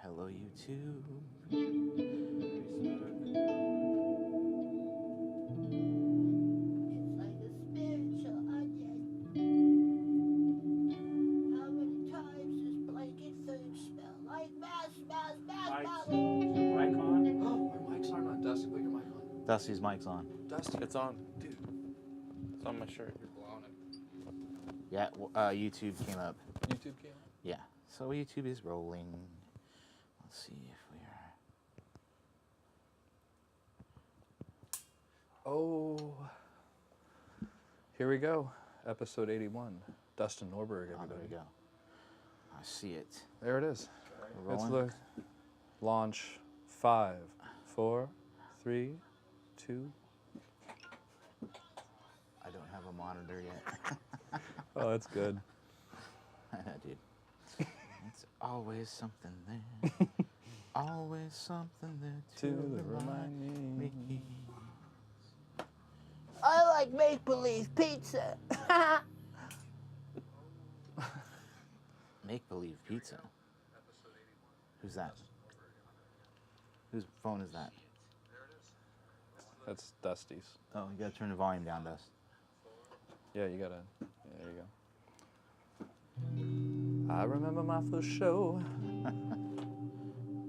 Hello, YouTube. It's like a spiritual onion. How many times does blanket food smell like mouse? Mic on? Oh, our mics aren't on. Dusty, put your mic on. Dusty's mic's on. Dusty. It's on. Dude, It's on my shirt. you're blowing it. Yeah, YouTube came up. YouTube came on? Yeah, so YouTube is rolling. Let's see if we are. Oh. Here we go. Episode 81. Dustin Norberg, Oh, everybody. there we go. I see it. There it is. We're It's rolling. the launch. 5, 4, 3, 2. I don't have a monitor yet. Oh, that's good. Dude. It's always something there. Always something there To remind me. I like make-believe pizza. Make-believe pizza. Who's that? Whose phone is that? That's Dusty's. Oh, you gotta turn the volume down, Dust. Yeah, you gotta. Yeah, there you go. I remember my first show.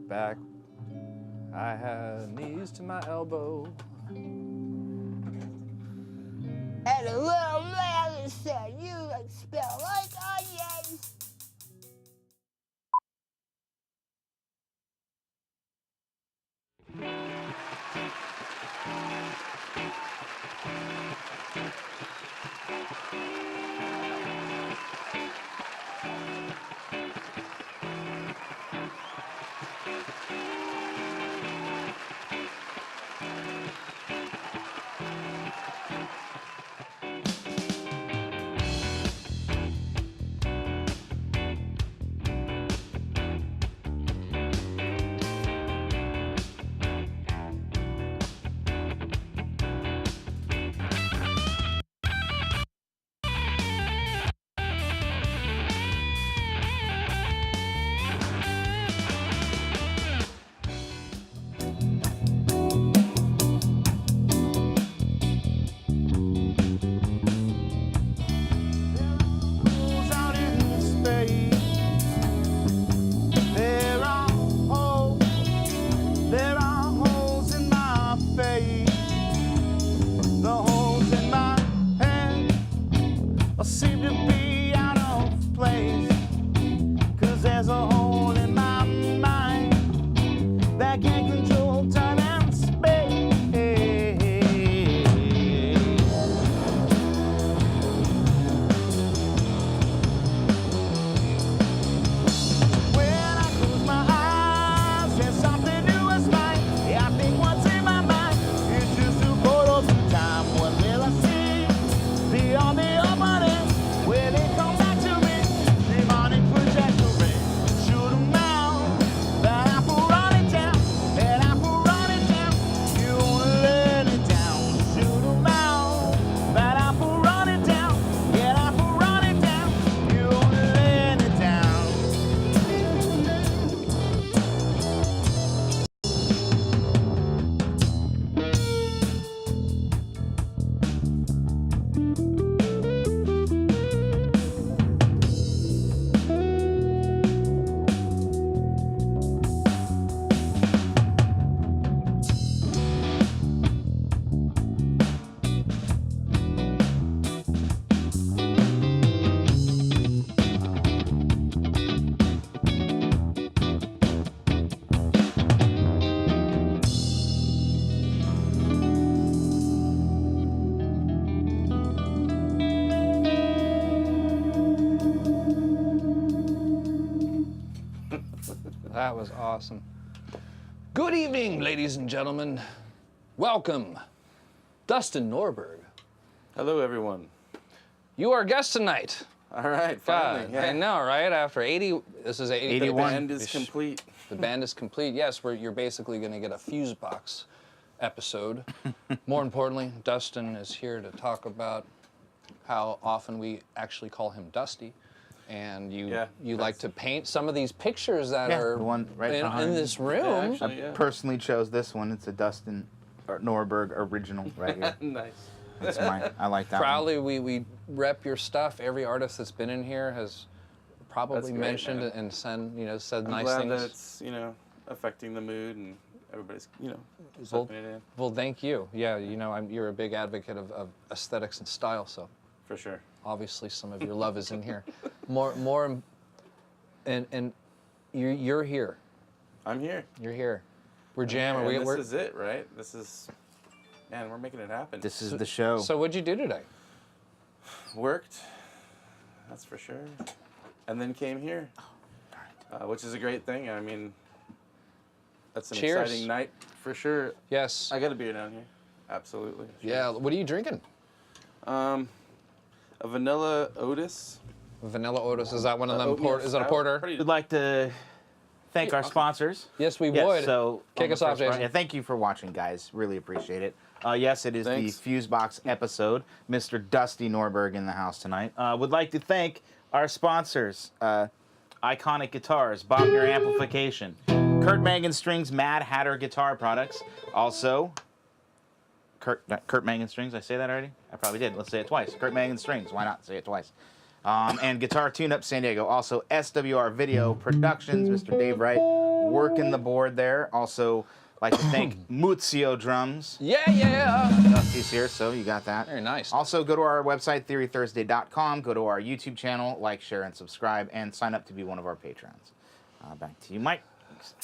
Back, I had knees to my elbow. And a little man said, "You like smell like onions." Out in space, there are holes in my face. The holes in my head seem to be out of place. 'Cause there's a hole in my mind that can't control time and space. When I close my eyes, there's something new is right. I think what's in my mind is just a photo of time. What will I see beyond the opening? Will it come back to me? Demonic trajectory. Shoot 'em out, but I will run it down, and I will run it down. You wanna let it down. Shoot 'em out, but I will run it down, and I will run it down. You wanna let it down. That was awesome. Good evening, ladies and gentlemen. Welcome, Dustin Norberg. Hello, everyone. You are our guest tonight. All right, God, finally. Yeah. I know, right? After 80, this is 80, 81. The band is complete. The band is complete. Yes, you're basically going to get a fuse box episode. More importantly, Dustin is here to talk about how often we actually call him Dusty. and you Yeah, like to paint some of these pictures that are the one right behind in you. this room. Yeah, actually, I personally chose this one. It's a Dustin Norberg original right here. Nice. That's mine. I like that one. Proudly, we rep your stuff. Every artist that's been in here has probably That's great, mentioned man. it and said I'm nice glad things. that it's, affecting the mood and everybody's, soaking it in. Well, thank you. Yeah, you're a big advocate of aesthetics and style, so For sure. obviously some of your love is in here. More, and you're here. I'm here. You're here. We're jamming. And We're this is it, right? This is, man, we're making it happen. This is the show. So what'd you do today? Worked, that's for sure. And then came here, which is a great thing. I mean, that's an Cheers. exciting night for sure. Yes. I got a beer down here. Absolutely. Yeah. What are you drinking? A vanilla Otis. Vanilla Otis. Is that one of them? Oatmeal Is it a stout. porter? Pretty- We'd like to thank our sponsors. Yes, we Yes, would. so Kick on the us off, first part- Jason. Yeah, thank you for watching, guys. Really appreciate it. Yes, it is Thanks. the Fusebox episode. Mr. Dusty Norberg in the house tonight. Would like to thank our sponsors, Iconic Guitars, Bogner Amplification, Kurt Mangan Strings, Mad Hatter Guitar Products. Also, Kurt Mangan Strings. I say that already? I probably did. Let's say it twice. Kurt Mangan Strings. Why not say it twice? And Guitar Tune-Up San Diego. Also, SWR Video Productions, Mr. Dave Wright, working the board there. Also, like to thank Muzio Drums. Yeah. Dusty's here, so you got that. Very nice. Also, go to our website, TheoryThursday.com. Go to our YouTube channel, like, share, and subscribe, and sign up to be one of our patrons. Back to you, Mike.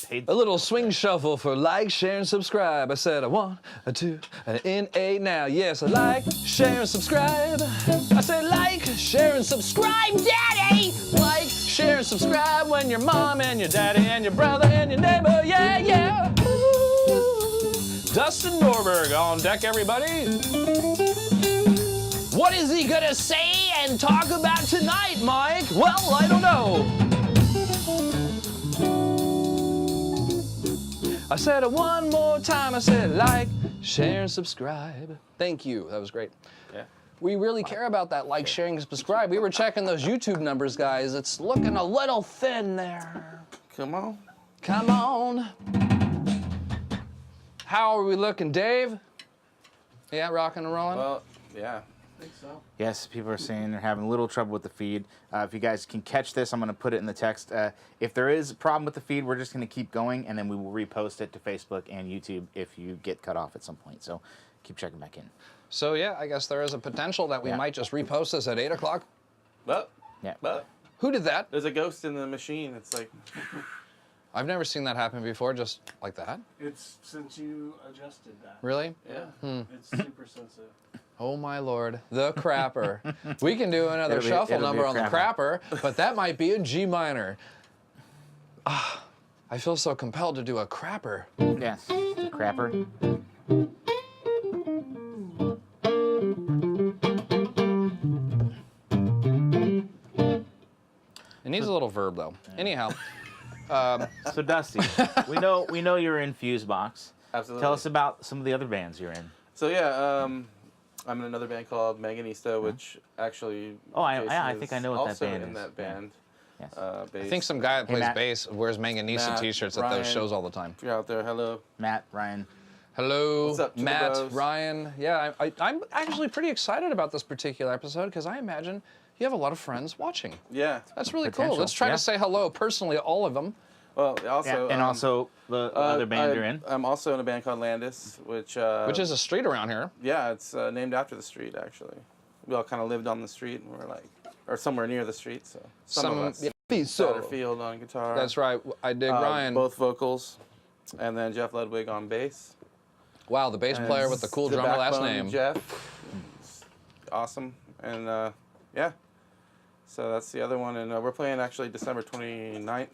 Paid A little swing shuffle for like, share, and subscribe. I said a 1, a 2, and in 8 now. Yes, I like, share, and subscribe. I said like, share, and subscribe, Daddy. Like, share, and subscribe when your mom and your daddy and your brother and your neighbor. Yeah. Ooh. Dustin Norberg on deck, everybody. What is he gonna say and talk about tonight, Mike? Well, I don't know. I said it one more time. I said like, share, and subscribe. Thank you. That was great. Yeah. We really care about that like, sharing, and subscribe. We were checking those YouTube numbers, guys. It's looking a little thin there. Come on. Come on. How are we looking, Dave? Yeah, rocking and rolling? Well, yeah. Yes, people are saying they're having a little trouble with the feed. If you guys can catch this, I'm going to put it in the text. If there is a problem with the feed, we're just going to keep going, and then we will repost it to Facebook and YouTube if you get cut off at some point. So keep checking back in. So, yeah, I guess there is a potential that we might just repost this at 8 o'clock. But Yeah. Who did that? there's a ghost in the machine. It's like, I've never seen that happen before, just like that. It's since you adjusted that. Really? yeah. It's super sensitive. Oh my Lord, the crapper. We can do another It'll be- shuffle it'll be number a on the crapper, but that might be a G minor. I feel so compelled to do a crapper. Yes, the crapper. It needs a little verb though. Anyhow, So Dusty, we know you're in Fusebox. Absolutely. Tell us about some of the other bands you're in. So yeah, I'm in another band called Manganista, which actually. Oh, I Jason think is I know what that also band in is. that Yeah. band. Yes. I Bass. think some guy that plays Matt. bass wears Manganisa Matt, t-shirts at those Ryan. shows all the time. If you're out there, hello. Matt, Ryan. Hello, What's up, Matt, Turbos? Ryan. Yeah, I'm actually pretty excited about this particular episode because I imagine you have a lot of friends watching. Yeah. That's really cool. Potential, Let's try yeah. to say hello personally to all of them. Well, also. And also the other band you're in. I'm also in a band called Landis, which. Which is a street around here. Yeah, it's named after the street actually. We all kind of lived on the street, and we're like, or somewhere near the street. So some of us. yeah, Satterfield on guitar. That's right. I dig Ryan. Both vocals, and then Jeff Ludwig on bass. Wow, the bass player with the cool drummer last backbone, name. Jeff. Awesome. And yeah. So that's the other one. And we're playing actually December 29th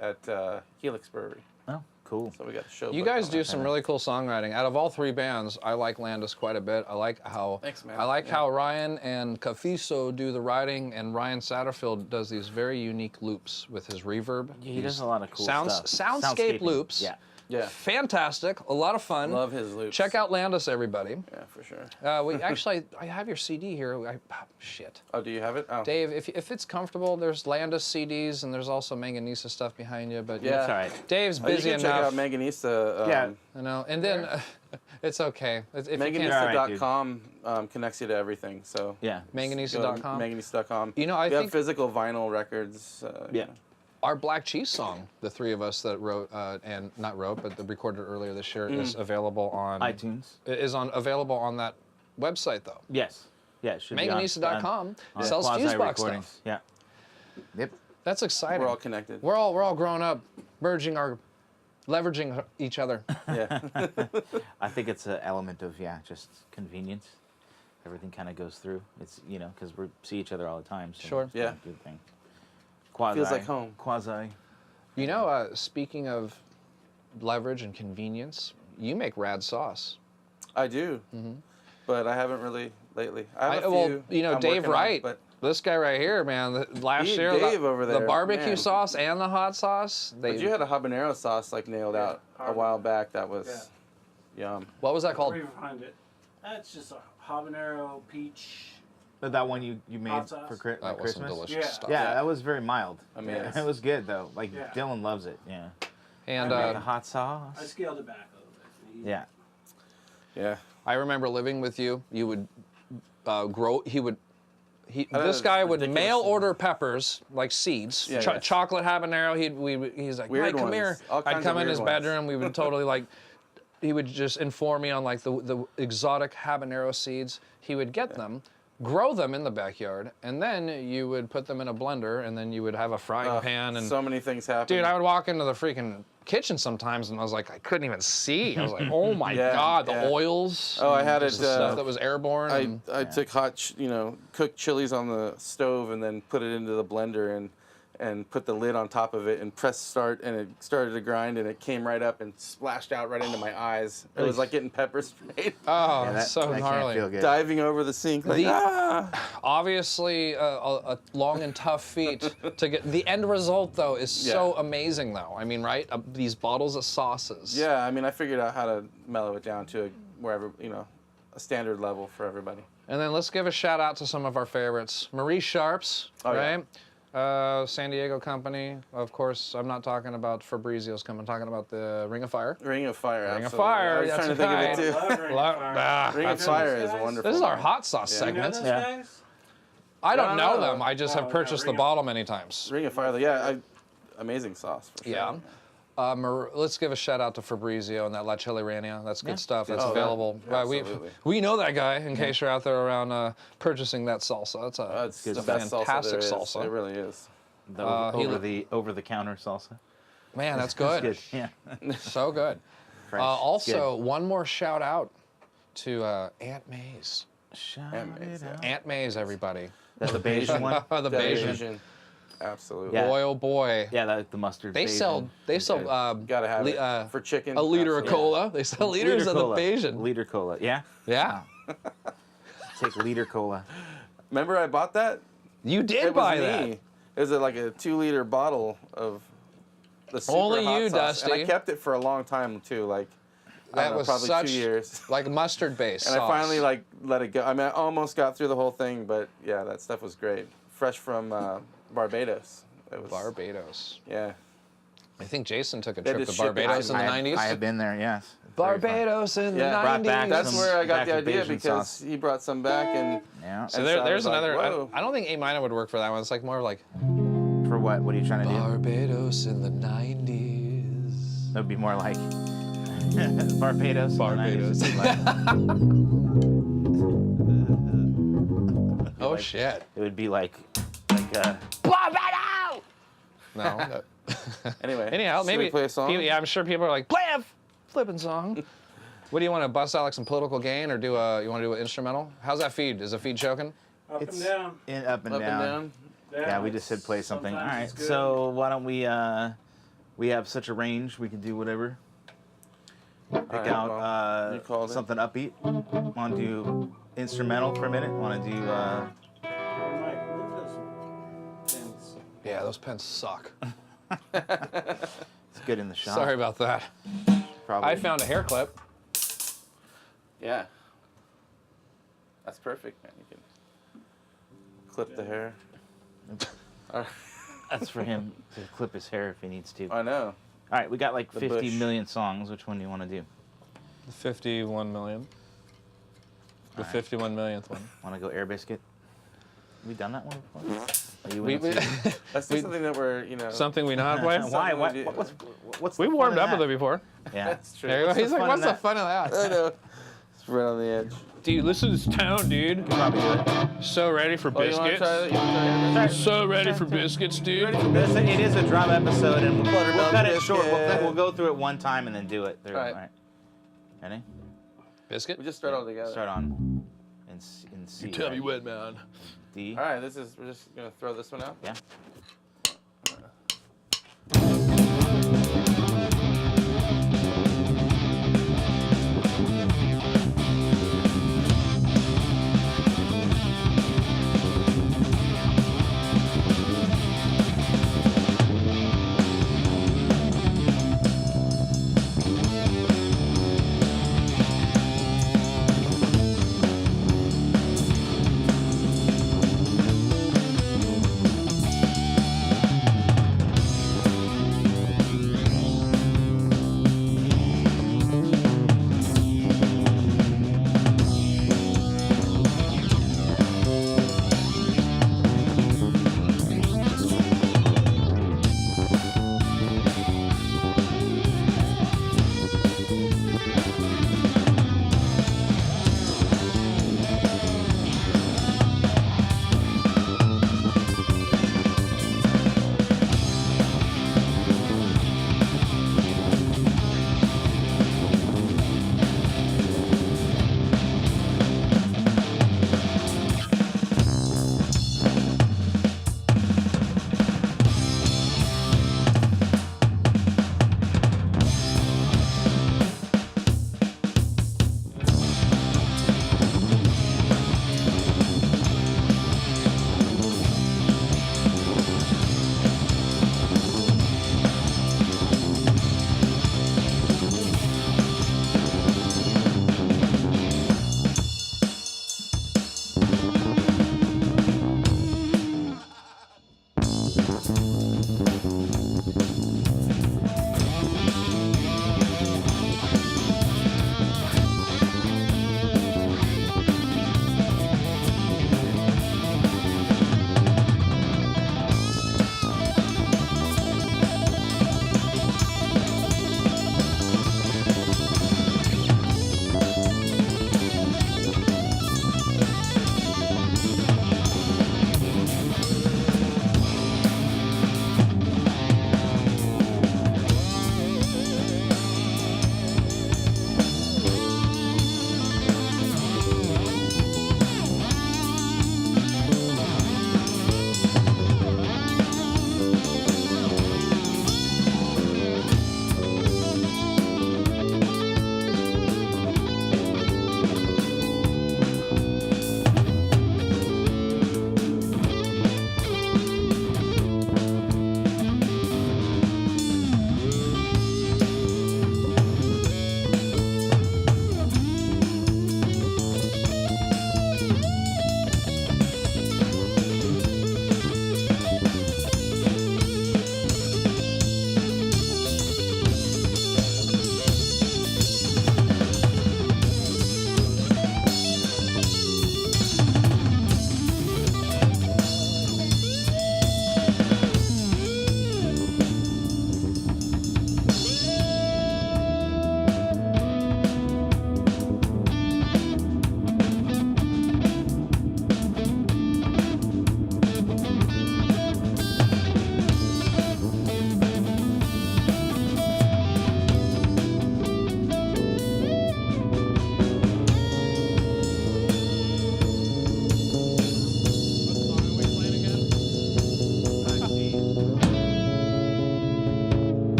at Helix Brewery. Oh, Cool. So we got the show. You book guys on do it. some really cool songwriting. Out of all three bands, I like Landis quite a bit. I like how Thanks, man. I like Yeah. how Ryan and Cafiso do the writing, and Ryan Satterfield does these very unique loops with his reverb. Yeah, he does a lot of cool Soundscape stuff. loops. Yeah. Yeah. Fantastic. A lot of fun. Love his loops. Check out Landis, everybody. Yeah, for sure. We actually, I have your CD here. Shit. Oh, do you have it? Oh. Dave, if it's comfortable, there's Landis CDs, and there's also Manganesa stuff behind you. But Yeah. That's all right. Dave's Oh, you busy can check enough. out Manganesa. Yeah. I know. And then it's okay. If you can't, Manganesa.com connects you to everything. So Yeah. Manganesa.com. Manganesa.com. You know, I we have think physical vinyl records. Yeah. our Black Cheese song, the three of us that wrote and not wrote, but recorded earlier this year, is available on iTunes. Available on that website though. Yes. Yeah. It should be on- Manganesa.com on sells Quasi Fusebox recordings. stuff. Yeah. Yep. That's exciting. We're all connected. We're all grown up, leveraging each other. Yeah. I think it's an element of just convenience. Everything kind of goes through. It's because we see each other all the time. So Sure. it's Yeah. a good thing. Quasi. Feels like home. Quasi. You know, speaking of leverage and convenience, you make rad sauce. I do. But I haven't really lately. I have a well, few you know, I'm Dave working on, Wright. but This guy right here, man. Last He- year, Dave over the there, barbecue man. sauce and the hot sauce. But you had a habanero sauce like nailed out a hard. while back. That was yum. What was that called? Where you find it? That's just a habanero peach. That one you made Hot sauce? for That was some Christmas? delicious Yeah. stuff. Yeah, that was very mild. I mean, Yeah, it's- it was good though. Like Yeah. Dylan loves it. Yeah. And I The hot I sauce. scaled it back a little bit. Yeah. Yeah. I remember living with you. You would grow. This is guy would ridiculous. mail order peppers like seeds, Yeah, yes. chocolate habanero. He's like, Weird Mike, come ones. here. All I'd kinds come of in his weird ones. bedroom. We would totally like. He would just inform me on like the exotic habanero seeds. He would get them, grow them in the backyard, and then you would put them in a blender, and then you would have a frying pan. And so many things happen. dude, I would walk into the freaking kitchen sometimes, and I was like, I couldn't even see. I was like, oh my Yeah, god, the yeah. oils. Oh, I had and it, just the stuff that was airborne. I took hot, cooked chilies on the stove and then put it into the blender and put the lid on top of it and pressed start, and it started to grind, and it came right up and splashed out right into my eyes. It was like getting pepper sprayed. oh, Yeah, so that gnarly. can't feel good. Diving over the sink like, Obviously, a long and tough feat to get. The end result, though, is so amazing, though. I mean, right? These bottles of sauces. Yeah, I mean, I figured out how to mellow it down to a standard level for everybody. And then let's give a shout out to some of our favorites. Marie Sharps, Oh, yeah. right? San Diego company. Of course, I'm not talking about Fabrizio's company. I'm talking about the Ring of Fire. Ring of Fire, Ring of absolutely. Fire, I was that's trying to think right. of it too. Love Ring of Fire. Ring of That's- Fire is guys. wonderful. This is our hot sauce Yeah. You know segment. those Yeah. guys? I don't No, know no. them. I just have No, purchased the Ring of- bottle many times. Ring of Fire, yeah, amazing sauce. For sure. Yeah. Let's give a shout out to Fabrizio and that La Chilirania. That's good stuff. That's Oh, available. yeah, We absolutely. know that guy. In case you're out there around purchasing that salsa, it's It's a the best salsa fantastic there is. salsa. It really is. The over the counter salsa. Man, that's good. Good. Yeah. So good. Fresh. Also, one more shout out to Aunt May's. Shout Amazing. it out. Aunt May's, everybody. That's the Bayesian one. The That Bayesian. Absolutely. Yeah. Boy, oh boy. Yeah, the mustard. They sell Gotta have li- it. For chicken. a liter of absolutely. cola. They sell liters of the Bayesian. Liter cola. Yeah. Yeah. Take liter cola. Remember I bought that? You did It was buy me. that. It was like a 2-liter bottle of the super Only hot you, sauce. And Dusty. I kept it for a long time too, like I That don't know, was probably such 2 years. like mustard based And sauce. I finally let it go. I mean, I almost got through the whole thing, but yeah, that stuff was great. Fresh from Barbados. It was Barbados. Yeah. I think Jason took a They trip just to ship it Barbados in the I 90s. have been there. Yes. Very fun. Barbados in the Yeah. 90s. Brought back That's some where I got the back to idea Bayesian because sauce. he brought some back and Yeah. So And there, so I there's was like, another. whoa. I don't think A minor would work for that one. It's like more like For what? What are you trying to do? Barbados in the 90s. That would be more like Barbados. in the 90s. Barbados. Oh shit. It would be like Barbados! No. anyway. Anyhow, should maybe. we play a song? Yeah, I'm sure people are like, play a flipping song. What do you want to bust out like some political gain or do a? You want to do an instrumental? How's that feed? Is the feed choking? Up It's and down. up and Up down. and down. Yeah, we just said play something. All Sometimes right, it's good. so why don't we We have such a range. We can do whatever. Pick Alright, out well, you called it. something upbeat. Want to do instrumental for a minute? Want to do? Mike, move those pins. Yeah, those pens suck. It's good in the shot. Sorry about that. Probably. I found a hair clip. Yeah. That's perfect, man. You can clip the hair. That's for him to clip his hair if he needs to. I know. All right, we got like The 50 bush. million songs. Which one do you want to do? 51 million. The All right. 51 millionth one. Want to go Air Biscuit? Have we done that one before? Are you We, into- That's just something that we're, you know. something we know how to play. Why? What, we do. what's We the warmed fun up in with it that? before. Yeah. That's true. There you go. He's like, fun what's in the that?" fun of that? I know. It's right on the edge. Dude, listen to this tone, dude. Probably do it. So ready for Oh, you want to biscuits. try that? You want to try So ready for biscuits, dude. It is a drum episode, and we'll Buttermilk cut it short. biscuit. We'll go through it one time and then do it. All right. Ready? Biscuit? We just start all together. Start on in C. You tell right? me when, man. D. All right, we're just gonna throw this one out. Yeah.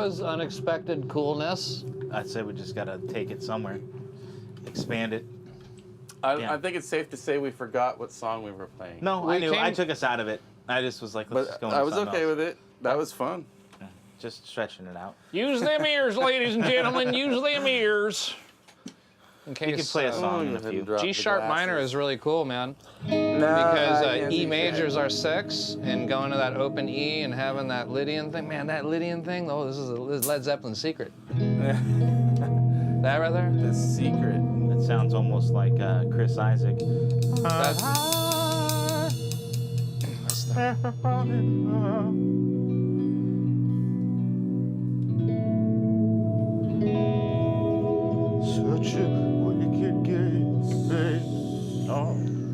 was unexpected coolness. I said we just gotta take it somewhere, expand it. Yeah. I think it's safe to say we forgot what song we were playing. No, I knew. I took us out of it. I just was like, let's just go But into I was something okay else. with it. That was fun. Just stretching it out. Use them ears, ladies and gentlemen. Use them ears. In case You can play a song in a few. G sharp minor is really cool, man. No, Because E majors are 6, and going to that open E and having that Lydian thing, man, that Lydian thing, oh, this is Led Zeppelin's secret. That right there? The secret. It sounds almost like Chris Isaac. That's Such a wicked game.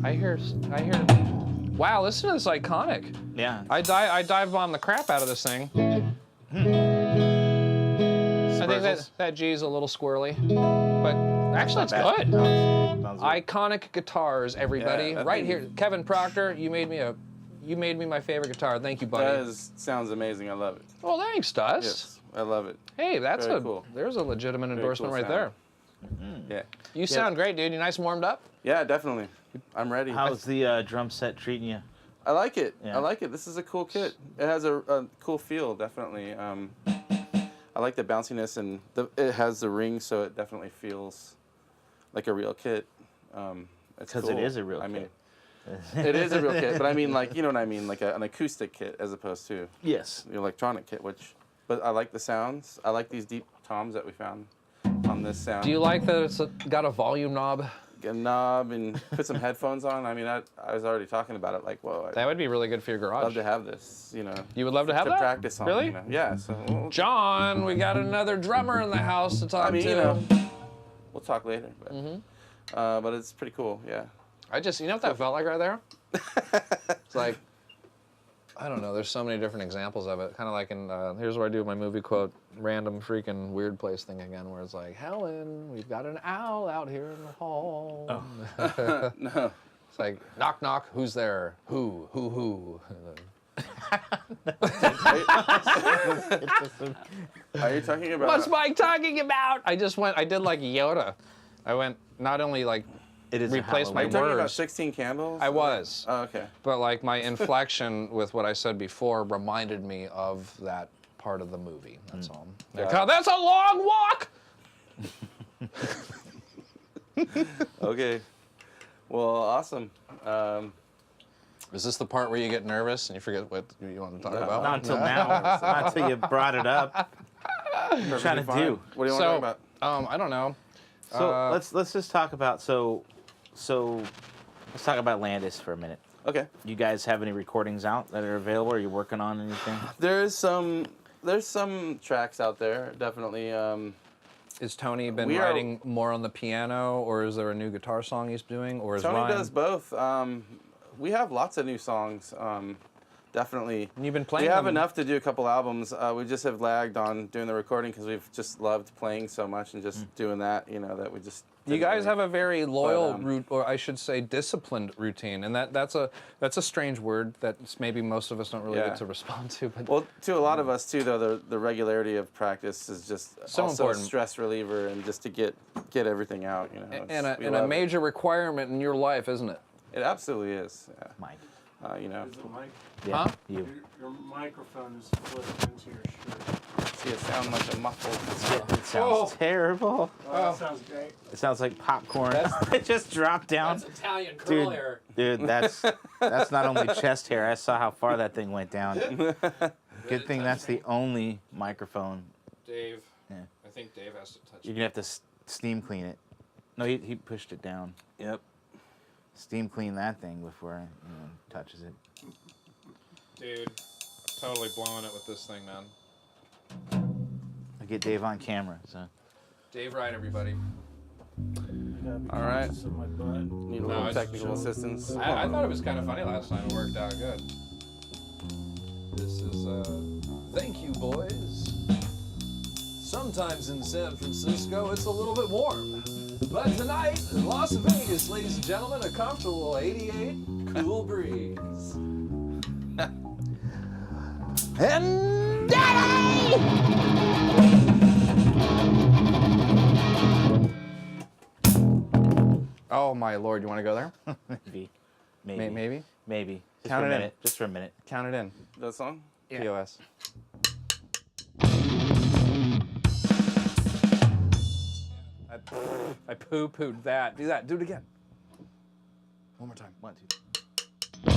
I hear. Wow, listen to this iconic. Yeah. I dive bomb the crap out of this thing. I think that G's a little squirrely, but actually it's good. Sounds good. Iconic guitars, everybody. Yeah, Right here, Kevin Proctor, you made me my favorite guitar. Thank you, buddy. Sounds amazing. I love it. Oh, thanks, Dust. Yes, I love it. Hey, that's Very cool. There's a legitimate endorsement cool right sound. there. Yeah. You sound great, dude. You nice and warmed up? Yeah, definitely. I'm ready. How's the drum set treating you? I like it. Yeah. I like it. This is a cool kit. It has a cool feel, definitely. I like the bounciness, and it has the ring, so it definitely feels like a real kit. It's Because cool. it is a real I kit. mean, it is a real kit, but I mean, like, you know what I mean, like an acoustic kit as opposed to Yes. the electronic kit. But I like the sounds. I like these deep toms that we found on this sound. Do you like that it's got a volume knob? Get a knob and put some headphones on? I mean, I was already talking about it. Like, whoa, That would be really good for your I'd garage. love to have this. You know. You would love to have to that? practice on. Really? You know? Yeah. So. John, we got another drummer in the house to talk I mean, to. you know, we'll talk later. But, Mm-hmm. But it's pretty cool, yeah. You know what that felt like right there? It's like, I don't know, there's so many different examples of it. Kind of like in, here's where I do my movie quote, random freaking weird place thing again, where it's like, Helen, we've got an owl out here in the hall. Oh. No. It's like, knock, knock, who's there? Who? Are you talking about? What's Mike talking about? I did like Yoda. I went, not only like, It is replace a my Are you talking about words. 16 Candles? I was. Oh, okay. But like my inflection with what I said before reminded me of that part of the movie. That's all. Got it. That's a long walk! Okay. Well, awesome. Is this the part where you get nervous and you forget what you want to talk about? Not until now. Not until you brought it up. What are you trying to Fine. do? What do you want to talk about? I don't know. So let's just talk about so let's talk about Landis for a minute. Okay. You guys have any recordings out that are available? Are you working on anything? There's some tracks out there, definitely. Is Tony been We are- writing more on the piano, or is there a new guitar song he's doing, or is Tony Ryan? does both. We have lots of new songs. Definitely. You've been playing We have them. enough to do a couple albums. We just have lagged on doing the recording because we've just loved playing so much and just doing that. You know, that we just. You guys have a very loyal But, route, or I should say, disciplined routine, and that's a strange word that maybe most of us don't really Yeah. get to respond to. But Well, to a lot of us too, though, the regularity of practice is just So also important. a stress reliever, and just to get everything out. You know, and we a love it. major requirement in your life, isn't it? It absolutely is. Yeah. Mike. You know, Is it Mike? Yeah. Huh? You. Your microphone is flipped into your shirt. see it sound like a muffled. It sounds terrible. Oh, that sounds great. It sounds like popcorn. It just dropped down. Italian Dude, that's not only chest hair. I saw how far that thing went down. Good thing that's the only microphone. Dave. Yeah. I think Dave has to touch You're gonna have to steam clean it. No, he pushed it down. Yep. Steam clean that thing before touches it. Dude, totally blowing it with this thing, man. I get Dave on camera, so. Dave Wright, everybody. All right. Conscious of my butt. Need a No, little it's technical assistance. I thought it was kind of funny last time. It worked out good. This is, thank you, boys. Sometimes in San Francisco, it's a little bit warm. But tonight, in Las Vegas, ladies and gentlemen, a comfortable 88 cool breeze. And Daddy! Oh my lord, you want to go there? Maybe. Maybe. Maybe? Maybe. Just Count for a it in. minute. Just for a minute. Count it in. That song? POS. I poo-pooed that. Do that. Do it again. One more time. 1, 2.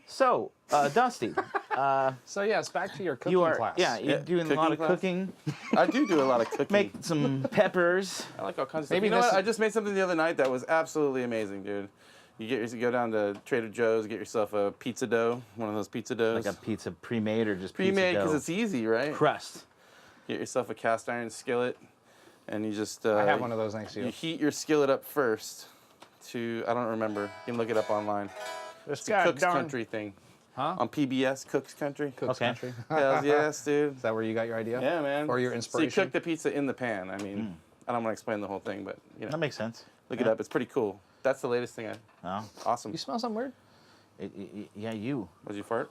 So, Dusty, So yes, back to your cooking you are class. you're doing a lot of class. cooking. I do a lot of cooking. Make some peppers. I like all kinds of Maybe stuff. You know this what? is- I just made something the other night that was absolutely amazing, dude. You go down to Trader Joe's, get yourself a pizza dough, one of those pizza doughs. Like a pizza pre-made or just pre-made pizza because dough? it's easy, right? Crust. Get yourself a cast iron skillet, and you just I have one of those next to you you. heat your skillet up first to, I don't remember, you can look it up online. It's a Cook's Country thing. Huh? On PBS, Cook's Country. Cook's Okay. Country. Hells yes, dude. Is that where you got your idea? Yeah, man. Or your So you inspiration? cook the pizza in the pan. I mean, I don't want to explain the whole thing, but you know, That makes sense. look it up. It's pretty cool. That's the latest thing. Oh, Awesome. You smell something weird? yeah, you. Was you fart?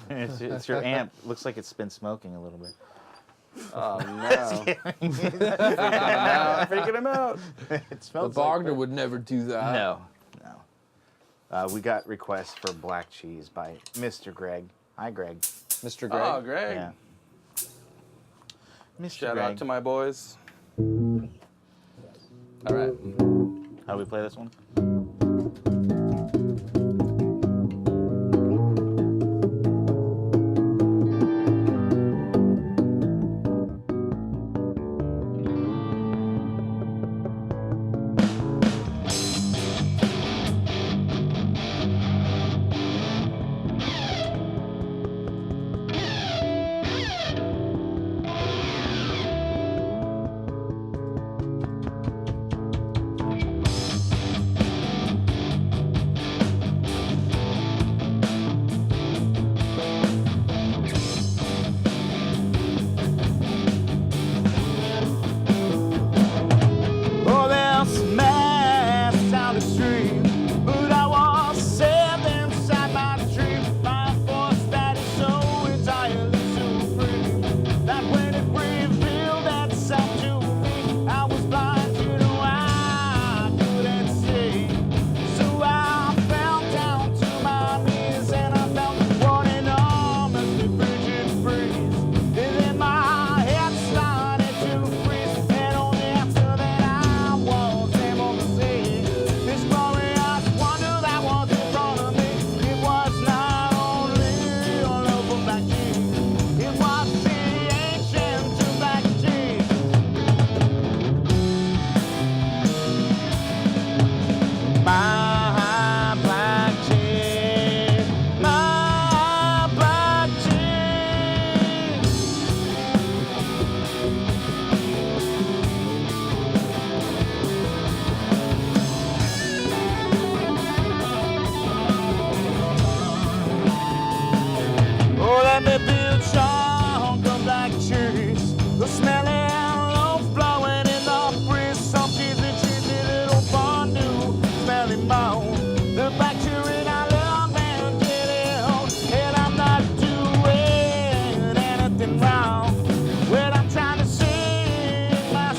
It's your amp. Looks like it's been smoking a little bit. Oh no! Freaking him out. It The smells like Bogner would never do that. No. We got requests for black cheese by Mr. Greg. Hi, Greg. Mr. Greg. Oh, Greg. Yeah. Mr. Shout Greg. out to my boys. All right. How do we play this one? Oh, there's a mass down the street, but I was saved inside my dream by a force that is so entirely supreme that when it revealed itself to me, I was blind, you know, I couldn't see. So I fell down to my knees and I felt one enormously frigid breeze. And then my head started to freeze, and only after that I was able to see this glorious wonder that was in front of me. It was not only a local black cheese, it was the ancient black cheese. My black cheese, my black cheese. Oh, let me build chunk of black cheese. The smelling low blowing in the breeze. Some cheesy little fondue smelling bone. The bacteria I love and get it home. And I'm not doing anything wrong when I'm trying to sing my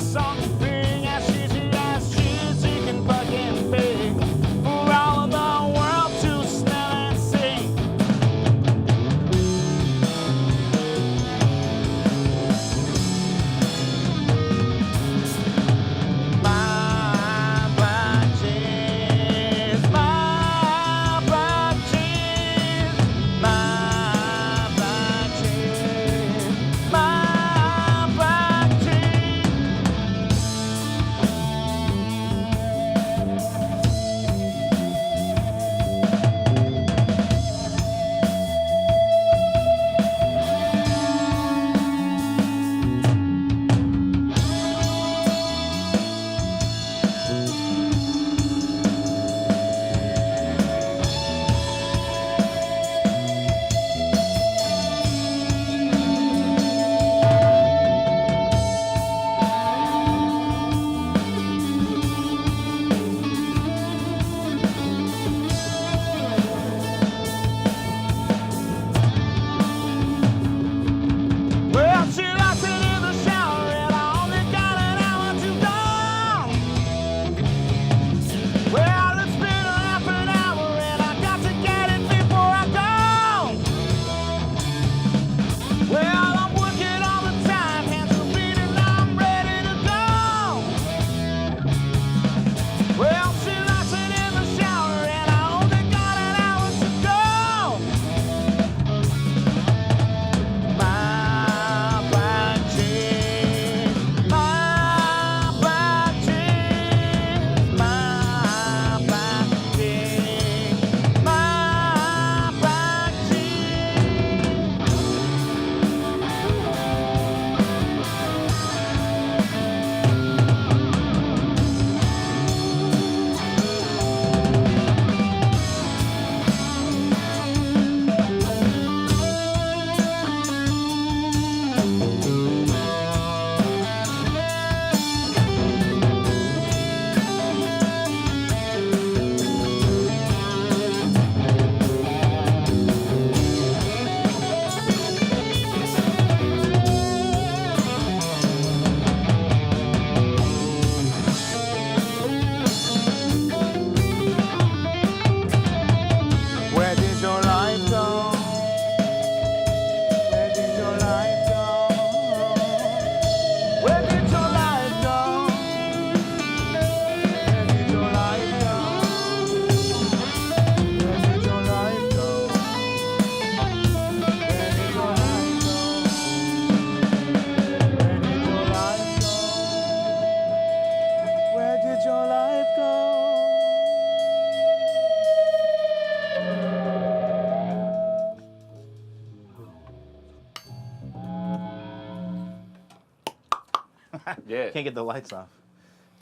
Yeah. Can't get the lights off.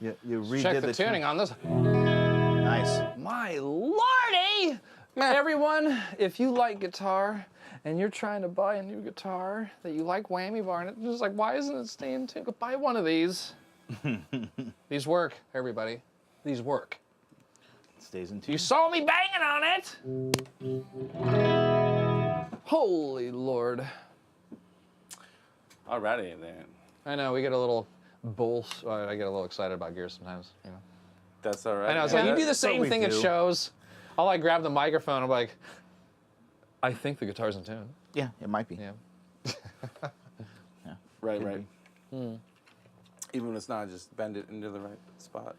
You redid Check the tuning on this. Nice. My lordy! Everyone, if you like guitar and you're trying to buy a new guitar that you like whammy bar and it's just like, why isn't it staying tuned? Buy one of these. These work, everybody. These work. It stays in tune. You saw me banging on it! Holy Lord. Alrighty then. I know, we get a little I get a little excited about gear sometimes, you know. That's all right. I know, it's like, you do the that's what same we thing at do. shows. I'll like grab the microphone, I'm like, I think the guitar's in tune. Yeah, it might be. Yeah. Right. Even when it's not, just bend it into the right spot.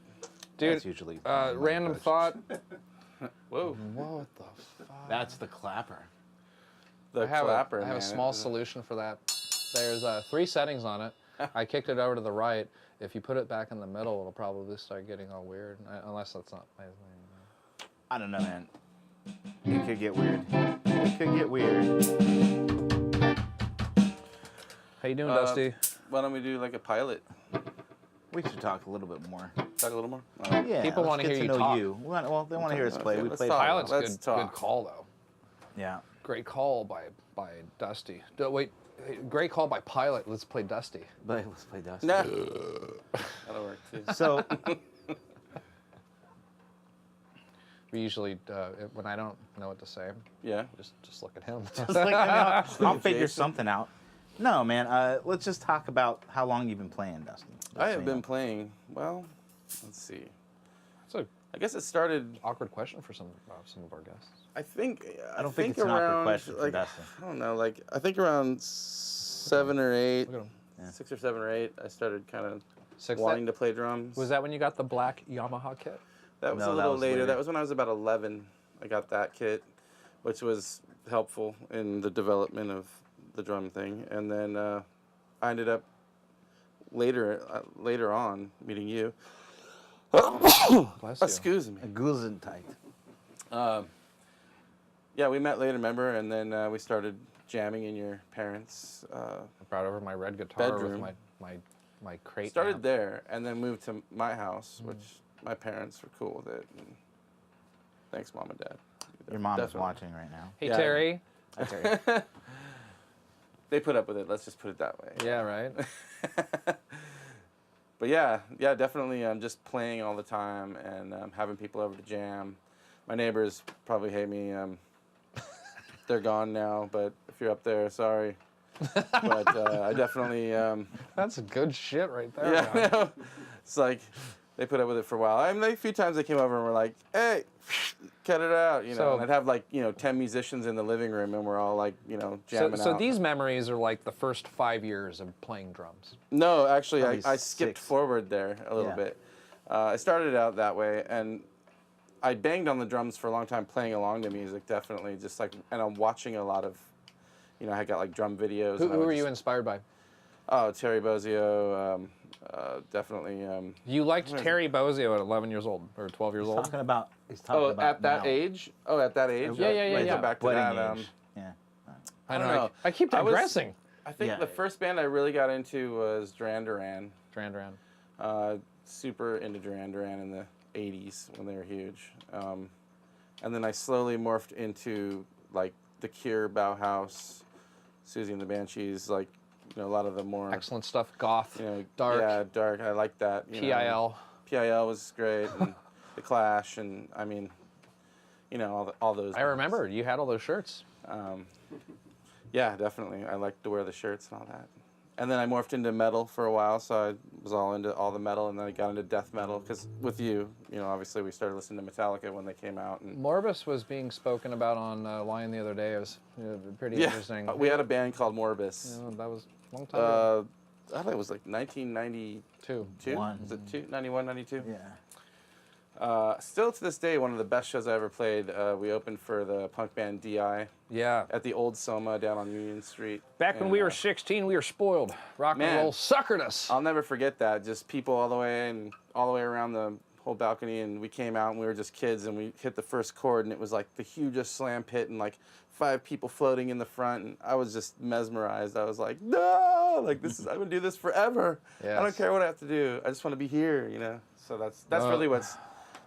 Dude, That's usually random thought. Whoa. What the fuck? That's the clapper. The I have clapper, I have a man. small solution for that. There's 3 settings on it. I kicked it over to the right. If you put it back in the middle, it'll probably start getting all weird. Unless that's not my thing. I don't know, man. It could get weird. It could get weird. How you doing, Dusty? Why don't we do like a pilot? We should talk a little bit more. Talk a little more? Yeah, People let's wanna get hear to you know talk. you. Well, they want to hear us play. Okay, We let's play talk. Pilot's Let's good talk. call though. Yeah. Great call by Dusty. Wait, great call by Pilot. Let's play Dusty. But let's play Dusty. Nah. That'll work too. So, We usually, when I don't know what to say, Yeah. just look at him. it's like, I'll figure Jason. something out. No, man. Let's just talk about how long you've been playing, Dustin. I have been playing, well, let's see. It's an I guess it started, awkward question for some of our guests. I think, I don't think it's an awkward around, question for like, Dustin. I don't know, like, I think around 7 or 8, Look at him. Yeah. 6 or 7 or 8, I started kind of Six. wanting to play drums. Was that when you got the black Yamaha kit? That was No, a that little was later. later. That was when I was about 11. I got that kit, which was helpful in the development of the drum thing. And then I ended up later on meeting you. Bless you. Excuse me. A Gesundheit. Yeah, we met later, remember? And then we started jamming in your parents' I brought over my red guitar bedroom. with my crate. started amp. there, and then moved to my house, which my parents were cool with it. And thanks, Mom and Dad. Your mom is Definitely. watching right now. Hey, Yeah. Terry. Hi, Terry. They put up with it. Let's just put it that way. Yeah, right. But yeah, definitely. I'm just playing all the time and having people over to jam. My neighbors probably hate me. They're gone now, but if you're up there, sorry. But I definitely. That's good shit right there. Yeah, man. I know. It's like they put up with it for a while. I mean, like, a few times they came over and were like, "Hey, cut it out," you know. So- and I'd have like 10 musicians in the living room, and we're all like jamming So out. these memories are like the first 5 years of playing drums. No, actually, Probably I skipped 6. forward there a little Yeah. bit. I started out that way, and I banged on the drums for a long time, playing along to music, definitely. Just like, and I'm watching a lot of, I got like drum videos. Who and I would were you just- inspired by? Oh, Terry Bozzio, definitely. You liked Terry Bozzio at 11 years old or 12 years old. Talking about. He's talking Oh, about at that now. age? Oh, at that age? Yeah, yeah, Let's yeah, go yeah. back to Wedding that. age. Yeah. I don't know. know. I keep I was- digressing. I think Yeah. the first band I really got into was Duran Duran. Duran Duran. Super into Duran Duran in the 80s when they were huge. And then I slowly morphed into like The Cure, Bauhaus, Susie and the Banshees, like a lot of the more Excellent stuff. Goth. Dark. Yeah, dark. I like that. PIL. PIL was great, and The Clash, and I mean, all those. I remember you had all those shirts. Yeah, definitely. I liked to wear the shirts and all that. And then I morphed into metal for a while, so I was all into all the metal, and then I got into death metal because with you, obviously we started listening to Metallica when they came out. And Morbus was being spoken about on Lion the other day. It was pretty interesting. we had a band called Morbus. That was a long time ago. I think it was like 1992. Two. One. Was it 91, 92? Yeah. Still to this day, one of the best shows I ever played. We opened for the punk band DI Yeah. at the old Soma down on Union Street. Back when And, we were 16, we were spoiled. Rock and man. roll suckered us. I'll never forget that. Just people all the way around the whole balcony, and we came out and we were just kids, and we hit the first chord, and it was like the hugest slam pit, and like 5 people floating in the front, and I was just mesmerized. I was like, no, like this is, I'm gonna do this forever. Yes. I don't care what I have to do. I just want to be here, you know. So that's really what's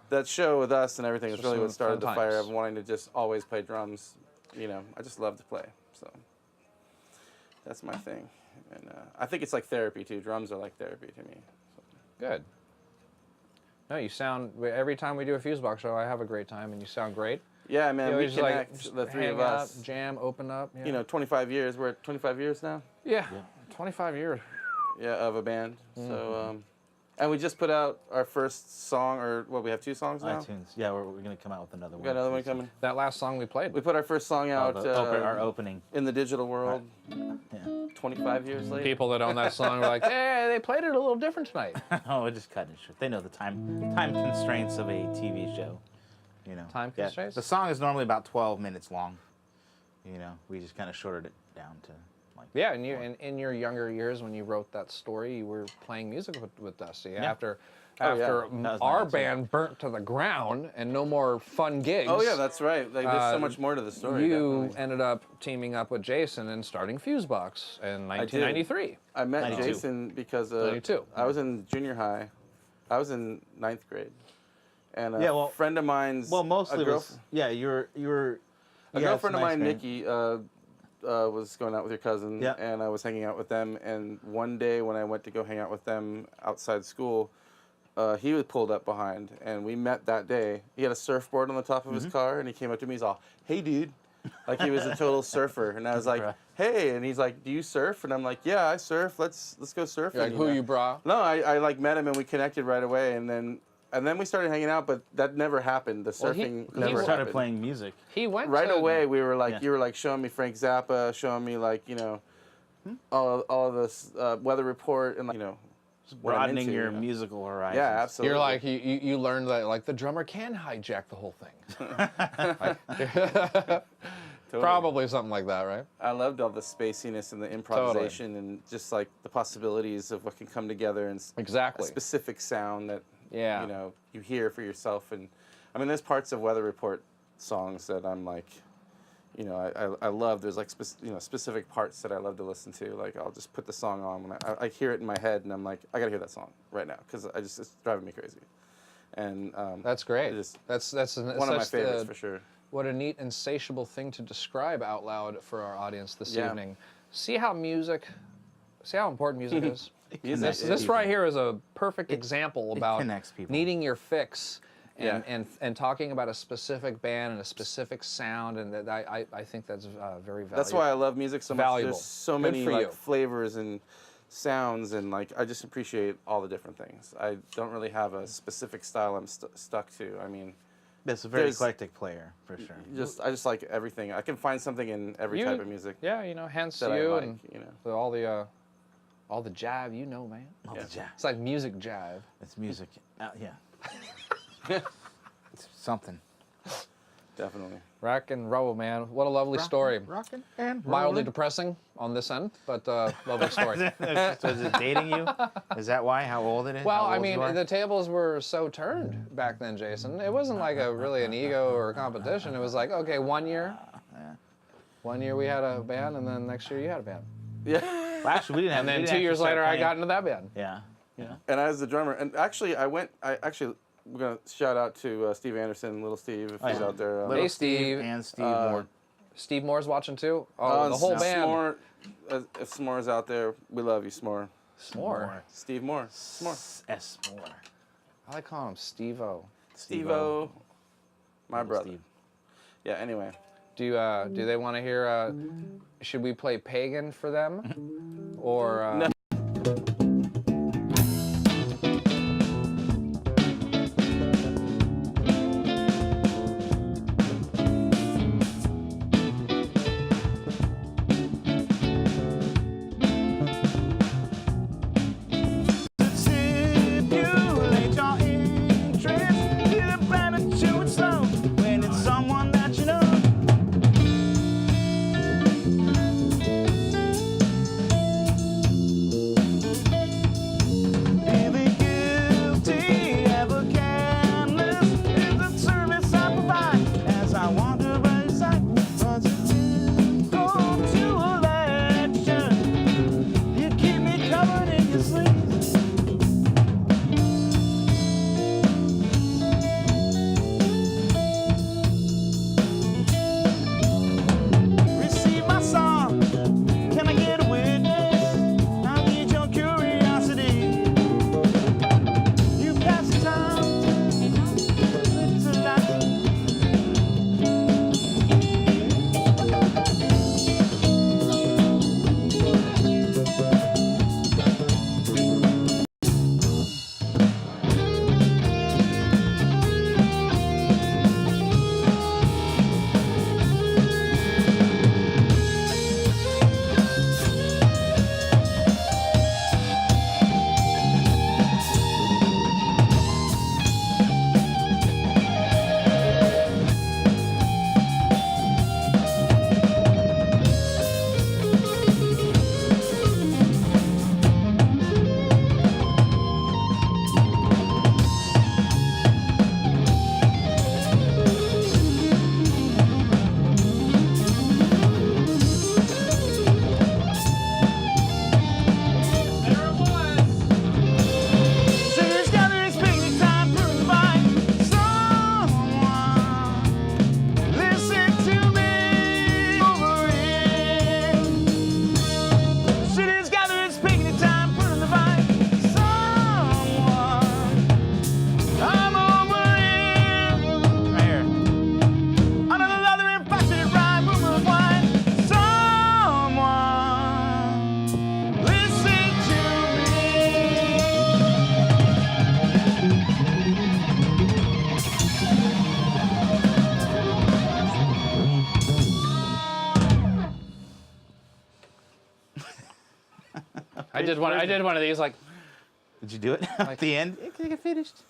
that show with us and everything is really what started the fire of wanting to just always play drums. You know, I just love to play, so that's my thing. And I think it's like therapy too. Drums are like therapy to me. So. Good. No, you sound, every time we do a Fusebox show, I have a great time, and you sound great. Yeah, man, You we always, like, connect, the three hang of us. out, jam, open up. Yeah. You know, 25 years. We're at 25 years now. Yeah, 25 years. Yeah, of a band. So, and we just put out our first song, or what? We have 2 songs now. iTunes. Yeah, we're gonna come out with another one. We got another one coming. That last song we played. We put our first song out. Our opening. In the digital world. Yeah. 25 years later. People that own that song are like, hey, they played it a little different tonight. Oh, we're just cutting it short. They know the time constraints of a TV show. You know. Time Yeah. constraints? The song is normally about 12 minutes long. You know, we just kind of shorted it down to like. Yeah, and you in your younger years when you wrote that story, you were playing music with Dusty. Yeah. After That was our nice, band burnt to the ground and no more fun gigs. Oh yeah, that's right. Like, there's so much more to the story. You definitely. ended up teaming up with Jason and starting Fusebox in 1993. I met 92. Jason because 92. I was in junior high. I was in 9th grade. And a Yeah, well- friend of mine's Well, mostly a girl- was, yeah. You were. A yeah, girlfriend of it's nice, mine, man. Nikki, was going out with your cousin, Yeah. and I was hanging out with them. And one day when I went to go hang out with them outside school, he was pulled up behind, and we met that day. He had a surfboard on the top of his car, and he came up to me. He's all, "Hey, dude," like he was a total surfer. And I was like, Right. "Hey," and he's like, "Do you surf?" And I'm like, "Yeah, I surf. Let's go surfing." You're like, who know? you brought? No, I like met him and we connected right away, and then we started hanging out, but that never happened. The Well, he- surfing he never We started happened. playing music. He went Right to, away, we were like, Yeah. you were like showing me Frank Zappa, showing me like, you know, all of this weather report, and like, you know, what I'm Broadening into, your you know. musical horizons. Yeah, absolutely. You're like you learned that like the drummer can hijack the whole thing. Totally. Probably something like that, right? I loved all the spaciness and the improvisation and just like the possibilities of what can come together and a Exactly. specific sound that Yeah. you know you hear for yourself. And I mean, there's parts of Weather Report songs that I'm like, you know, I love. There's like specific parts that I love to listen to. Like I'll just put the song on when I hear it in my head, and I'm like, I gotta hear that song right now because it's driving me crazy. And That's great. it is That's one of my favorites for sure. What a neat, insatiable thing to describe out loud for our audience this Yeah. evening. See how important music is? Music This, is- this right here is a perfect example about connects people. needing your fix and, Yeah. and talking about a specific band and a specific sound, and that I think that's very valuable. That's why I love music so much. Valuable. There's so Good many for like you. flavors and sounds, and like I just appreciate all the different things. I don't really have a specific style I'm stuck to. I mean, It's a very There's- eclectic player for sure. I just like everything. I can find something in every You- type of music Yeah, you know, hence that you I like. and You know, all the jive, you know, man. Oh, Yeah. the jazz. It's like music jive. It's music. Yeah. It's something. definitely. Rock and roll, man. What a lovely story. Rockin' and Mildly depressing on this end, but lovely story. So is it dating you? Is that why? How old it is? Well, How I old mean, you are? the tables were so turned back then, Jason. It wasn't like really an ego or a competition. It was like, okay, 1 year. Yeah. 1 year we had a band, and then next year you had a band. Yeah. Well, actually, we didn't have. And then we 2 didn't years actually later, start I got playing- into that band. Yeah. And I was the drummer. And actually, we're gonna shout out to Steve Anderson, Little Steve, if he's yeah. out there. Little Hey, Steve. and Steve Moore. Steve Moore's watching too. Oh, the whole band. S'more, if S'more's out there, we love you, S'more. Moore. Steve Moore. S'more. S. Moore. I like calling him Steve-O. Steve-O. My Little brother. Steve. Yeah, anyway. Do they want to hear? Should we play Pagan for them, or? No. Stimulate your interest. Get a better to it slow when it's someone that you know. I did one of these like. Did you do it at the end? It finished.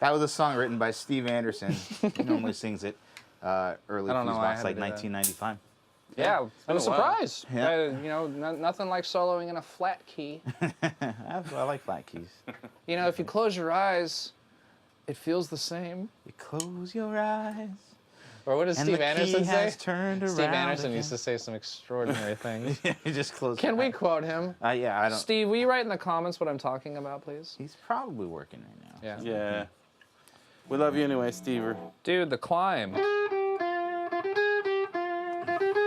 That was a song written by Steve Anderson. He normally sings it early I don't know why I Fusebox, had like to do that. 1995. Yeah, I was been a while. surprised. Yeah. You know, nothing like soloing in a flat key. I like flat keys. You know, if you close your eyes, it feels the same. You close your eyes. Or what does And Steve the Anderson key say? has turned around Steve Anderson again. used to say some extraordinary things. You just close. Can your we eyes. quote him? Yeah, I don't. Steve, will you write in the comments what I'm talking about, please? He's probably working right now. Yeah. Yeah. We love you anyway, Stever. Dude, The Climb.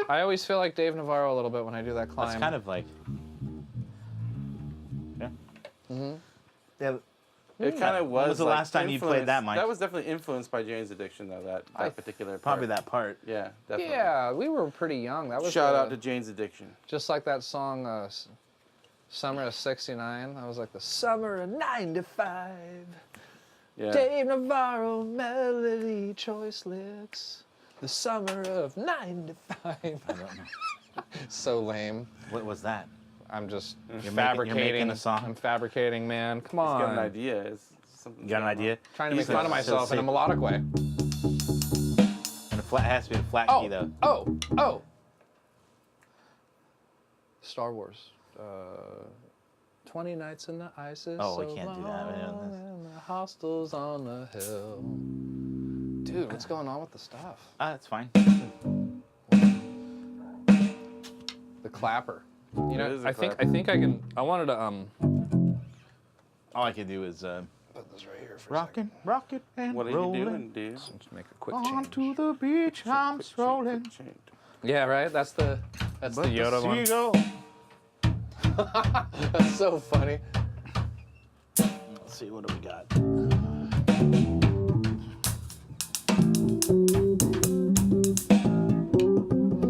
I always feel like Dave Navarro a little bit when I do that climb. That's kind of like. Yeah. Yeah. It kind of was. When was the like, last time you played that, Mike? That was definitely influenced by Jane's Addiction, though. That particular part. Probably that part. Yeah, definitely. Yeah, we were pretty young. That was Shout out to Jane's Addiction. just like that song, Summer of '69. That was like the summer of '95. Yeah. Dave Navarro melody choice licks. The summer of '95. I don't know. So lame. What was that? I'm just You're fabricating making a song? I'm fabricating, man. Come He's got an on. idea. It's something. You got an idea? Trying to make He's fun of so myself in a sick. melodic way. And it has to be a flat key, though. Oh. Star Wars. 20 nights in the ice is Oh, so we can't do that. I know long, this. and the hostels on the hill. Dude, what's going on with the stuff? That's fine. The clapper. You It know, is a I think I can. I wanted to All I can do is put this right here for a second. rocket, and What are you rolling. doing, dude? Just make a quick On change. to the beach, I'm strolling. Yeah, right. That's the Yoda one. seagull. That's so funny. Let's see, what do we got?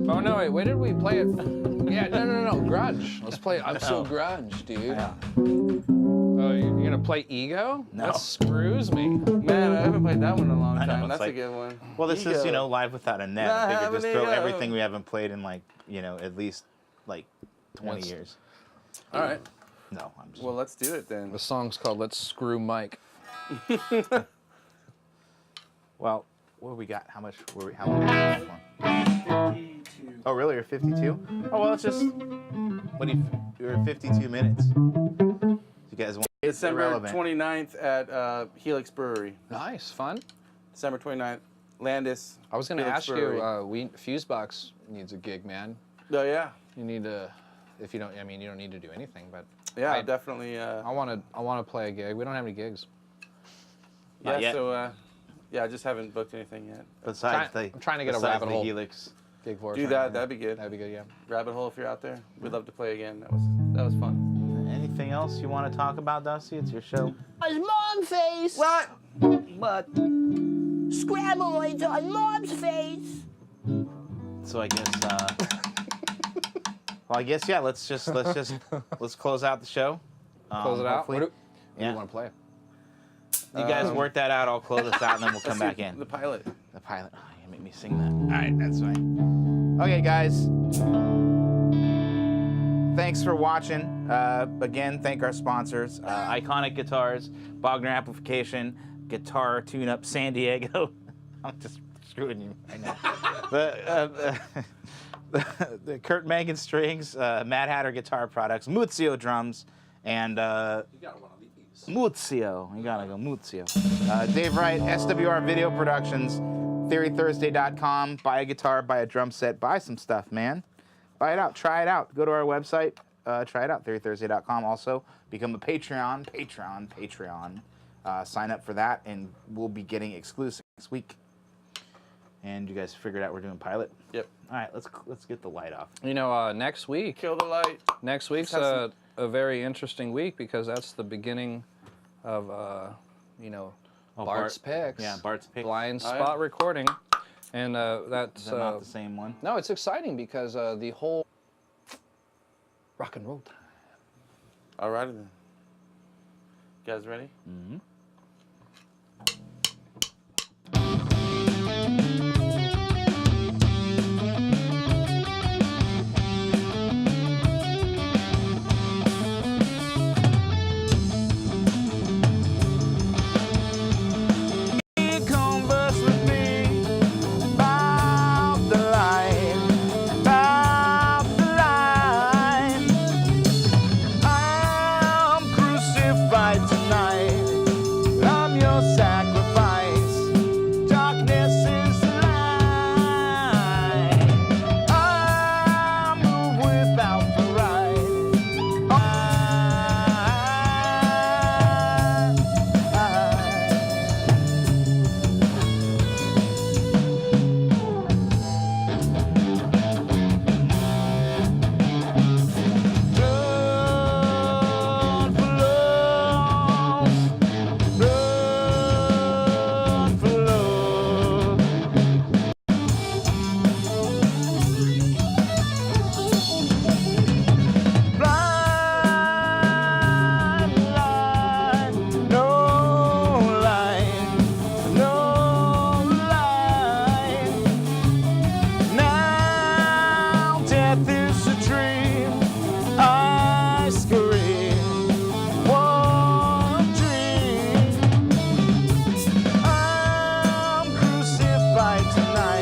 Oh no! Wait, where did we play it? Yeah, no, grunge. Let's play. I'm so grunge, dude. Yeah. Oh, you're gonna play Ego? No. That screws me. Man, I haven't played that one in a long I know, time. it's That's a like- good one. Well, this is, Ego. live without a net. Not I figured just having throw ego. everything we haven't played in, like, at least, like, 20 Yes. years. All right. No, I'm just... Well, let's do it then. The song's called "Let's Screw Mike." Well, what do we got? How long is this one? 52. Oh, really? You're 52? Oh, well, it's just... You're 52 minutes. You guys want... December irrelevant. 29th at Helix Brewery. Nice, fun. December 29th. Landis. I was gonna Helix ask Brewery. you. Fusebox needs a gig, man. Oh, yeah. You need to. If you don't, I mean, you don't need to do anything, but Yeah, I- definitely. I want to play a gig. We don't have any gigs. Not Yeah, yet. so, yeah, I just haven't booked anything yet. Besides Try- the... I'm trying to get a besides rabbit the hole. Helix. Gig for us Do right that. now. That'd be good. That'd be good, yeah. Rabbit Hole, if you're out there. We'd love to play again. That was fun. Anything else you want to talk about, Dusty? It's your show. On mom face. What? But scrambled on mom's face. So I guess... well, I guess, yeah, let's close out the show. Close it out. Hopefully. What do Yeah. you want to play? You guys work that out. I'll close us out, and then we'll come back in. The pilot. The pilot. Oh, you make me sing that. All right, that's fine. Okay, guys. Thanks for watching. Again, thank our sponsors. Iconic Guitars, Bogner Amplification, Guitar Tune-Up San Diego. I'm just screwing you right now. the Kurt Mangan Strings, Mad Hatter Guitar Products, Muzio Drums, and... You got one of these. Muzio. You gotta go Muzio. Dave Wright, SWR Video Productions, TheoryThursday.com. Buy a guitar, buy a drum set, buy some stuff, man. Buy it out, try it out. Go to our website, try it out, TheoryThursday.com. Also, become a Patreon. Sign up for that, and we'll be getting exclusive next week. And you guys figured out we're doing pilot? Yep. All right, let's get the light off. You know, next week. Kill the light. Next week's Have a very interesting week because that's the beginning of Bart's Picks. Yeah, Bart's Picks. Blind Oh, yeah. spot recording, and that's Is that not the same one? no, it's exciting because the whole rock and roll time. All righty then. You guys ready? Mm-hmm. tonight.